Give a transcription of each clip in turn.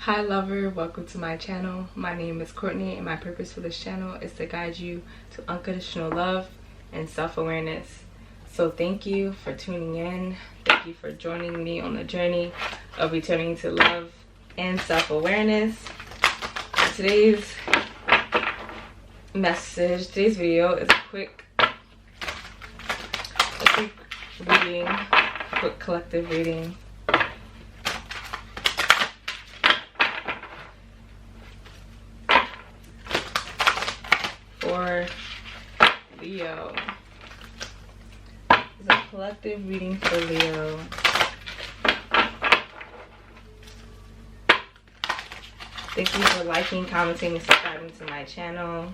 Hi lover, welcome to my channel. My name is Courtney and my purpose for this channel is to guide you to unconditional love and self-awareness. So thank you for tuning in. Thank you for joining me on the journey of returning to love and self-awareness. Today's video is a quick reading, quick collective reading. For Leo. It's a collective reading for Leo. Thank you for liking, commenting, and subscribing to my channel.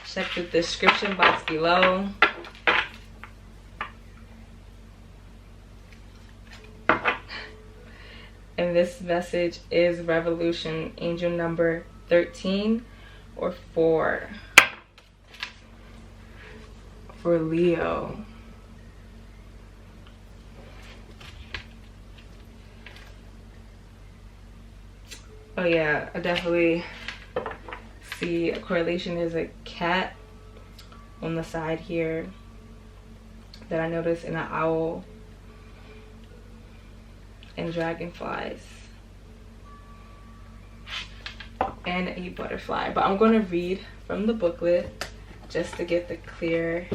Check the description box below. And this message is Revolution, angel number 13 or 4 for Leo. Oh yeah, I definitely see a correlation. There's a cat on the side here that I noticed, and an owl and dragonflies and a butterfly. But I'm going to read from the booklet just to get the clear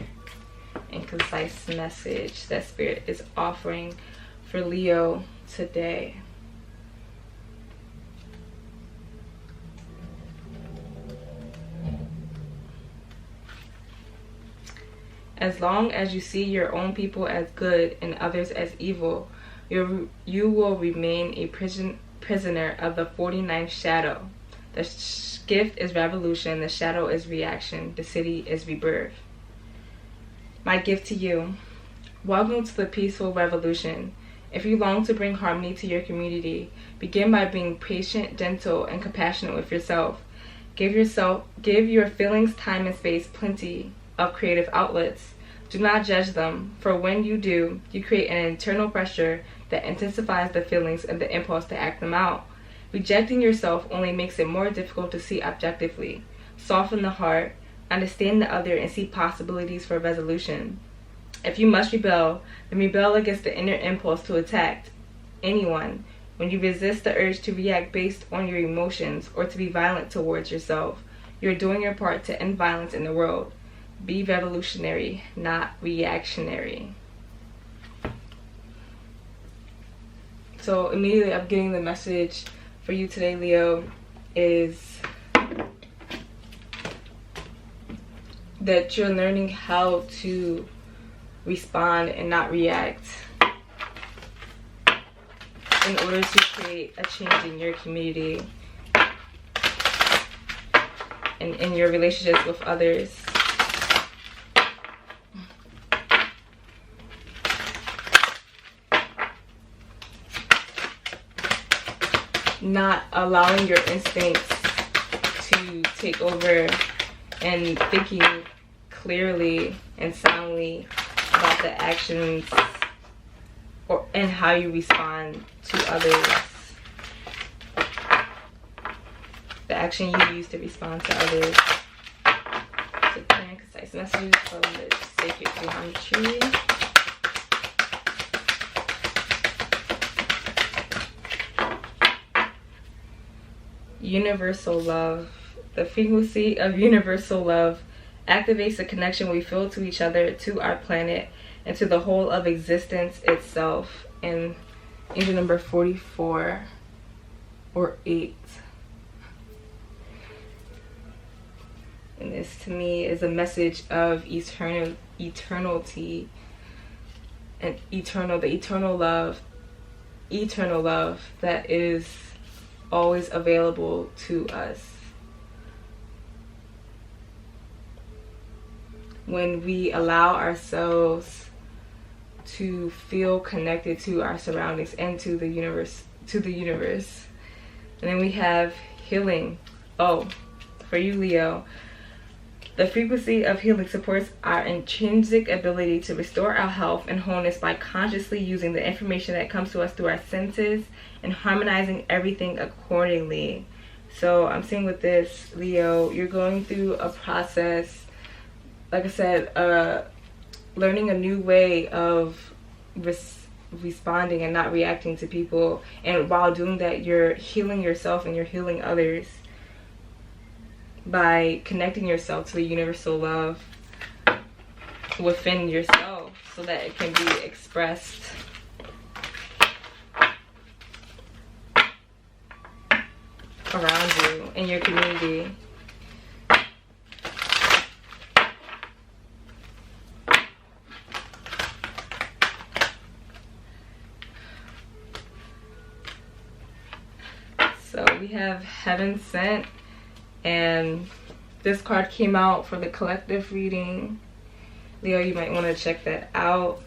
and concise message that Spirit is offering for Leo today. As long as you see your own people as good and others as evil, you will remain a prisoner of the 49th shadow. The gift is revolution, the shadow is reaction, the city is rebirth. My gift to you. Welcome to the peaceful revolution. If you long to bring harmony to your community, begin by being patient, gentle, and compassionate with yourself. Give your feelings time and space, plenty of creative outlets. Do not judge them, for when you do, you create an internal pressure that intensifies the feelings and the impulse to act them out. Rejecting yourself only makes it more difficult to see objectively. Soften the heart, understand the other, and see possibilities for resolution. If you must rebel, then rebel against the inner impulse to attack anyone. When you resist the urge to react based on your emotions or to be violent towards yourself, you're doing your part to end violence in the world. Be revolutionary, not reactionary. So immediately I'm getting the message for you today, Leo, is that you're learning how to respond and not react in order to create a change in your community and in your relationships with others. Not allowing your instincts to take over and thinking clearly and soundly about the actions and how you respond to others. The action you use to respond to others. So clear and concise messages from the sacred geometry. Universal love. The frequency of universal love activates the connection we feel to each other, to our planet, and to the whole of existence itself. And angel number 44 or 8. And this to me is a message of eternity and the eternal love that is always available to us. When we allow ourselves to feel connected to our surroundings and to the universe. And then we have healing. Oh, for you, Leo, The frequency of healing supports our intrinsic ability to restore our health and wholeness by consciously using the information that comes to us through our senses and harmonizing everything accordingly. So I'm seeing with this, Leo, you're going through a process, like I said, learning a new way of responding and not reacting to people. And while doing that, you're healing yourself and you're healing others by connecting yourself to the universal love within yourself so that it can be expressed around you in your community. So we have Heaven Sent, and this card came out for the collective reading. Leo, you might want to check that out.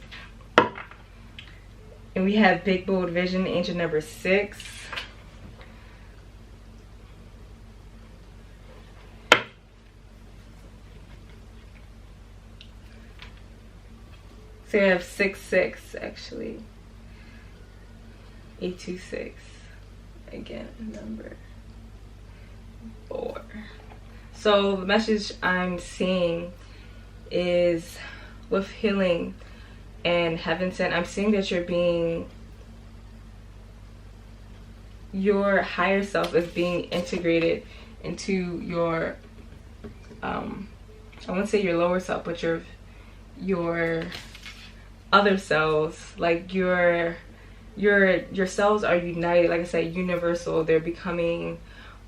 And we have Big Bold Vision, angel number 6. So we have 6-6 actually. 826. Again, number 4. So the message I'm seeing is with healing and Heaven Sent, I'm seeing that your higher self is being integrated into your I won't say your lower self, but your other selves. Like your cells are united, like I said, universal. They're becoming,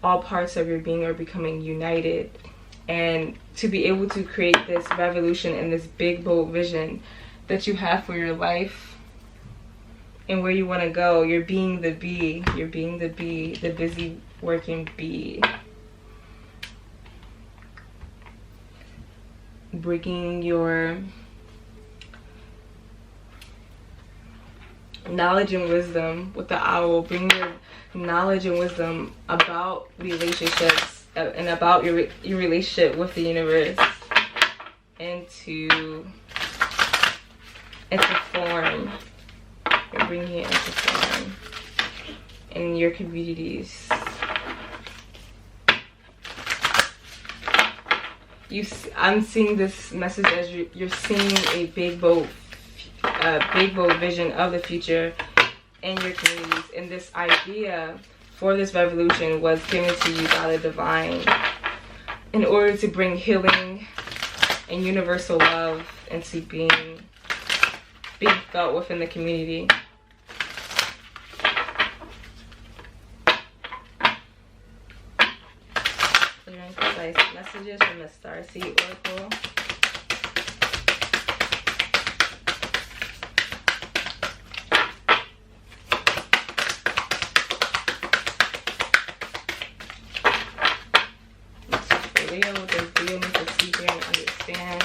all parts of your being are becoming united. And to be able to create this revolution and this big bold vision that you have for your life and where you want to go, you're being the bee. You're being the bee, the busy working bee. Bringing your knowledge and wisdom with the owl. Bring your knowledge and wisdom about relationships and about your relationship with the universe into form. You're bringing it into form in your communities. I'm seeing this message as you're seeing a big bold vision of the future in your communities. And this idea for this revolution was given to you by the divine in order to bring healing and universal love into being felt within the community. Clear and concise messages from the Starseed Oracle. Leo, what does Leo need to see here and understand?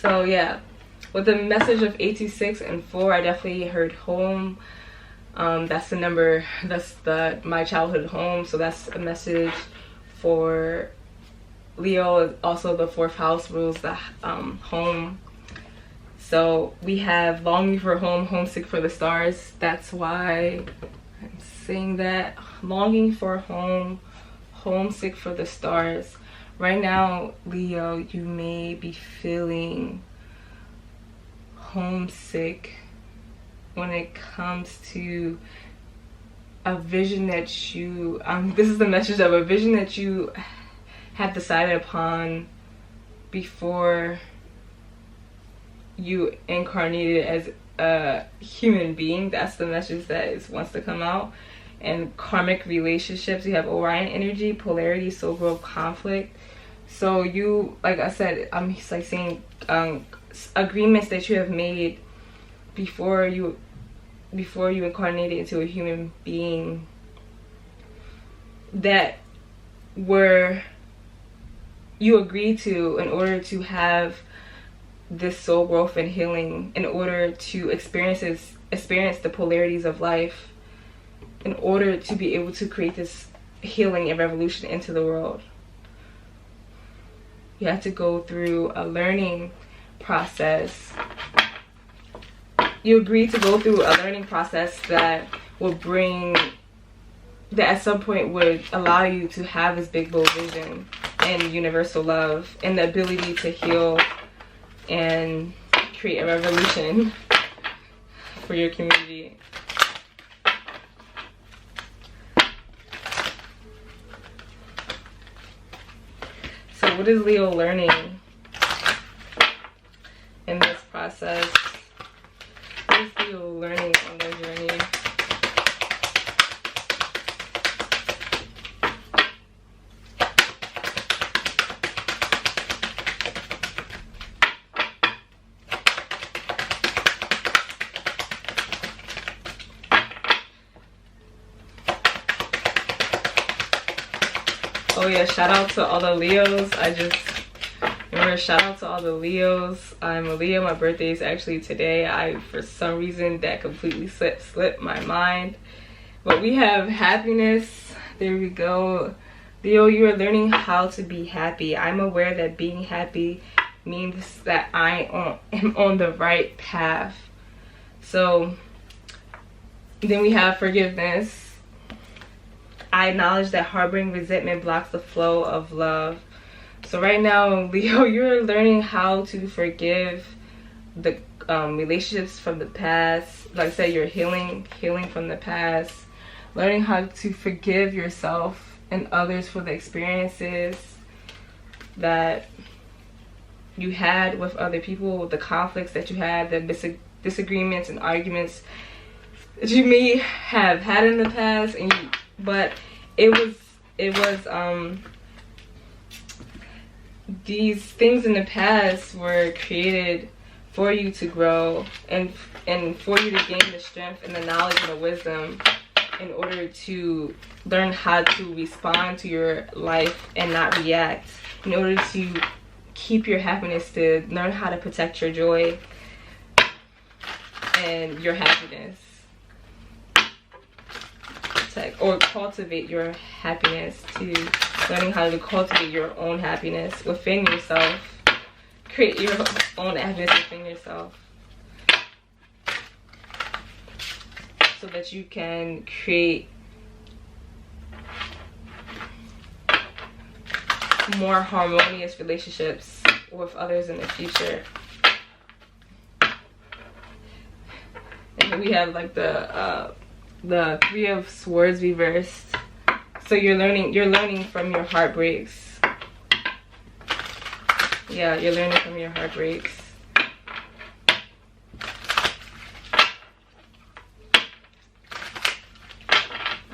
So yeah, with the message of 826 and 4, I definitely heard home. That's the number, that's my childhood home. So that's a message for Leo. Also the 4th house rules the home. So we have longing for home, homesick for the stars. That's why I'm saying that. Longing for home, homesick for the stars. Right now, Leo, you may be feeling homesick when it comes to a vision that you, this is the message of a vision that you have decided upon before you incarnated as a human being. That's the message that wants to come out. And karmic relationships, you have Orion energy, polarity, soul growth, conflict. So you, like I said, I'm like saying agreements that you have made before you before you incarnated into a human being that were you agreed to in order to have this soul growth and healing, in order to experience the polarities of life, in order to be able to create this healing and revolution into the world. You have to go through a learning process. You agreed to go through a learning process that will bring, that at some point would allow you to have this big bold vision and universal love and the ability to heal and create a revolution for your community. So what is Leo learning in this process? What is Leo learning on their journey? Oh yeah, shout out to all the Leos. Shout out to all the Leos. I'm a Leo. My birthday is actually today. For some reason, that completely slipped my mind. But we have happiness. There we go. Leo, you are learning how to be happy. I'm aware that being happy means that I am on the right path. So then we have forgiveness. I acknowledge that harboring resentment blocks the flow of love. So right now, Leo, you're learning how to forgive the relationships from the past. Like I said, you're healing from the past. Learning how to forgive yourself and others for the experiences that you had with other people, the conflicts that you had, the disagreements and arguments that you may have had in the past, but it was these things in the past were created for you to grow and for you to gain the strength and the knowledge and the wisdom in order to learn how to respond to your life and not react, in order to keep your happiness, to learn how to protect your joy and your happiness. Or cultivate your happiness, to learning how to cultivate your own happiness within yourself. Create your own happiness within yourself so that you can create more harmonious relationships with others in the future. And then we have like the Three of Swords reversed. So you're learning from your heartbreaks. Yeah, you're learning from your heartbreaks.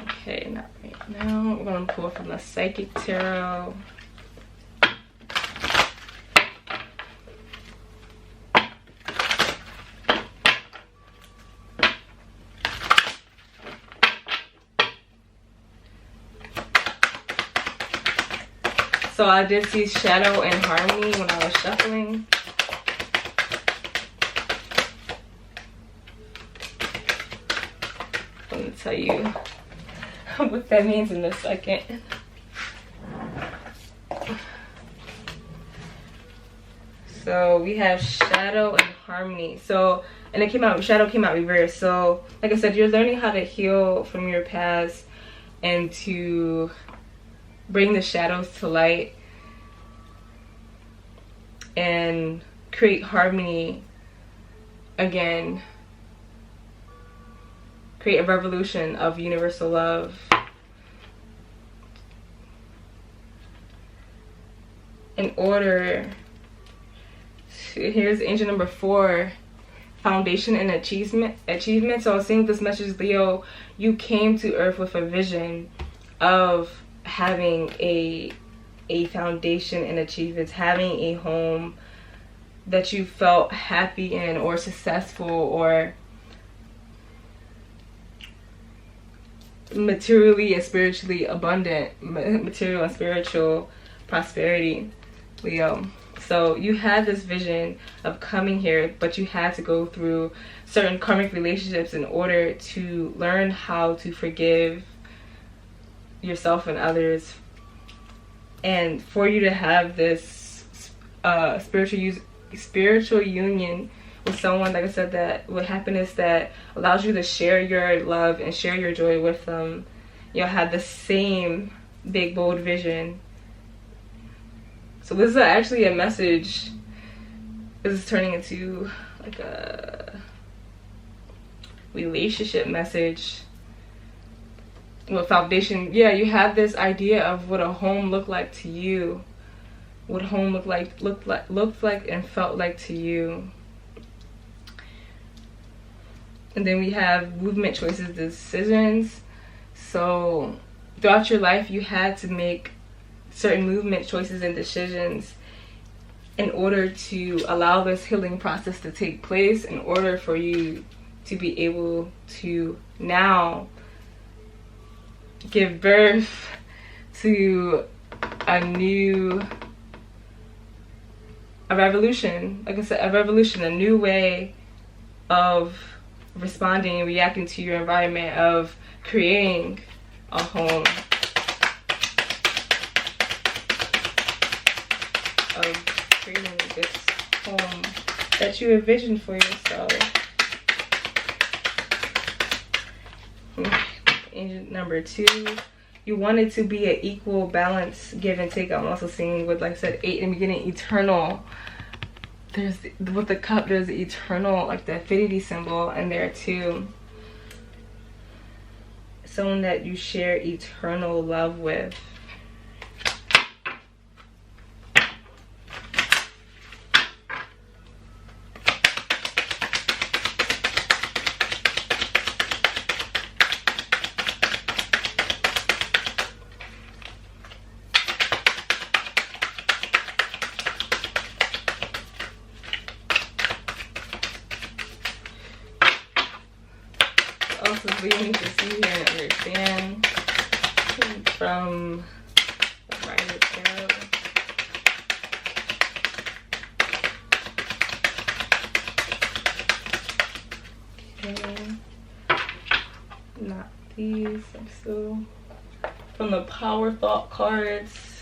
Okay, not right now. We're gonna pull from the Psychic Tarot. So I did see shadow and harmony when I was shuffling. Let me tell you what that means in a second. So we have shadow and harmony. So, and it came out, shadow came out reversed. So like I said, you're learning how to heal from your past and to bring the shadows to light and create harmony again. Create a revolution of universal love. In order to, here's angel number 4, foundation and achievement. So I was saying this message, Leo, you came to earth with a vision of having a foundation and achievements, having a home that you felt happy in or successful, or materially and spiritually abundant, material and spiritual prosperity, Leo. So you had this vision of coming here, but you had to go through certain karmic relationships in order to learn how to forgive yourself and others, and for you to have this spiritual union with someone, like I said, that with happiness that allows you to share your love and share your joy with them. You'll have the same big bold vision. So this is actually a message. This is turning into like a relationship message with foundation. Yeah, you have this idea of what a home looked like to you, what home looked like and felt like to you. And then we have movement, choices, decisions. So throughout your life, you had to make certain movement, choices, and decisions in order to allow this healing process to take place, in order for you to be able to now give birth to a revolution. Like I said, a revolution, a new way of responding and reacting to your environment, of creating a home, of creating this home that you envisioned for yourself. Angel number 2, you wanted to be an equal balance, give and take. I'm also seeing with, like I said, 8 in the beginning, eternal. There's with the cup, there's the eternal, like the affinity symbol in there too. Someone that you share eternal love with. Also, we need to see here and understand from the Rider Tarot. Okay, not these. I'm still from the Power Thought cards.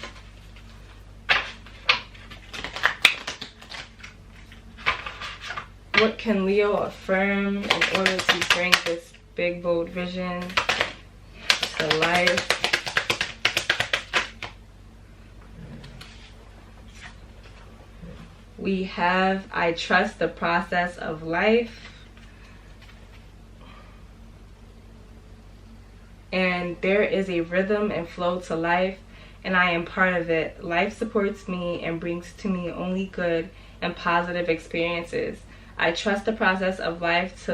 What can Leo affirm in order to bring this big bold vision to life? We have, I trust the process of life, and there is a rhythm and flow to life, and I am part of it. Life supports me and brings to me only good and positive experiences. I trust the process of life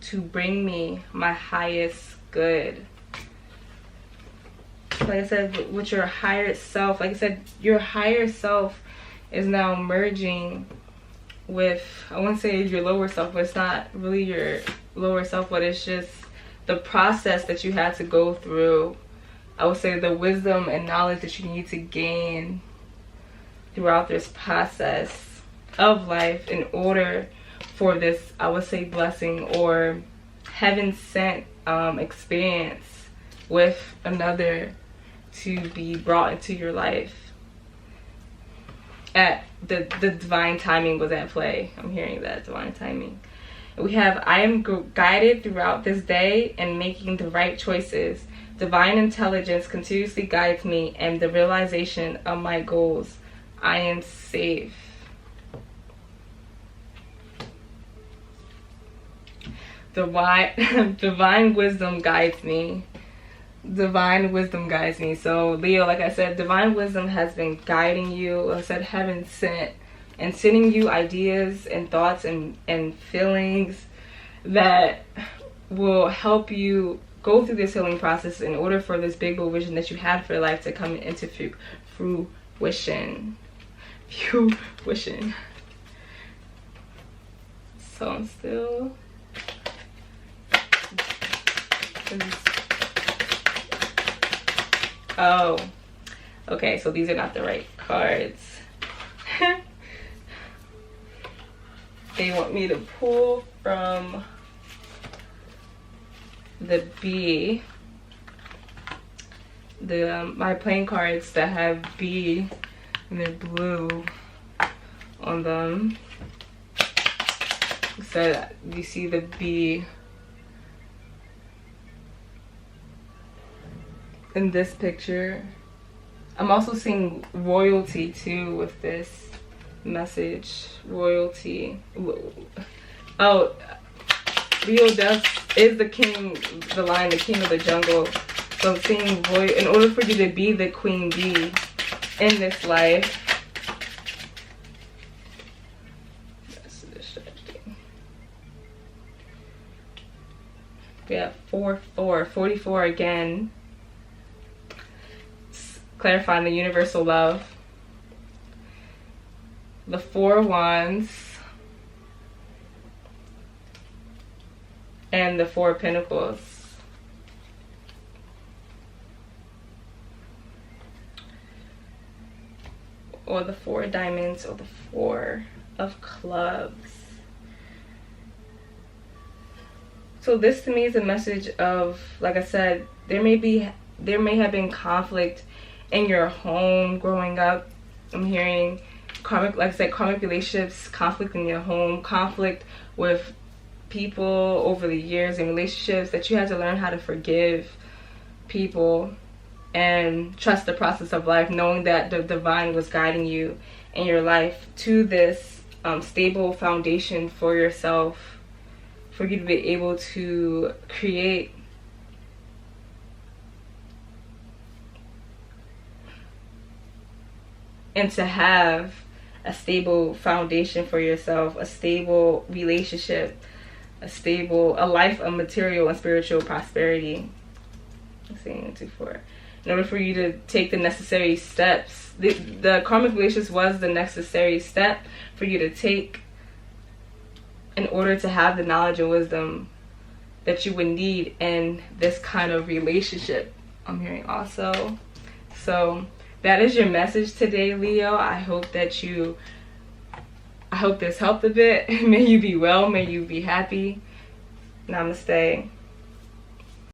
to bring me my highest good. Like I said, with your higher self, like I said, your higher self is now merging with, I wouldn't say your lower self, but it's not really your lower self, but it's just the process that you had to go through. I would say the wisdom and knowledge that you need to gain throughout this process of life in order for this, I would say, blessing or heaven sent experience with another to be brought into your life. At the divine timing was at play. I'm hearing that divine timing. We have, I am guided throughout this day and making the right choices. Divine intelligence continuously guides me and the realization of my goals. I am safe. Divine wisdom guides me. Divine wisdom guides me. So Leo, like I said, divine wisdom has been guiding you. Like I said, heaven sent, and sending you ideas and thoughts and feelings that will help you go through this healing process in order for this big bold vision that you had for life to come into fruition. Fruition. So I'm still, Oh, okay, so these are not the right cards. They want me to pull from the B, my playing cards that have B and they're blue on them. So you see the B in this picture. I'm also seeing royalty too with this message. Royalty. Oh, Leo is the king, the lion, the king of the jungle. So I'm seeing royal. In order for you to be the queen bee in this life, that's distracting. We have 44 again. Clarifying the universal love. The 4 wands and the 4 pentacles. Or the 4 diamonds, or the 4 of clubs. So this to me is a message of, like I said, there may have been conflict in your home growing up. I'm hearing karmic, like I said, karmic relationships, conflict in your home, conflict with people over the years in relationships, that you had to learn how to forgive people and trust the process of life, knowing that the divine was guiding you in your life to this stable foundation for yourself, for you to be able to create and to have a stable foundation for yourself, a stable relationship, a life of material and spiritual prosperity. I'm saying 2-4. In order for you to take the necessary steps, the karmic relationship was the necessary step for you to take in order to have the knowledge and wisdom that you would need in this kind of relationship, I'm hearing also. So that is your message today, Leo. I hope this helped a bit. May you be well, may you be happy. Namaste.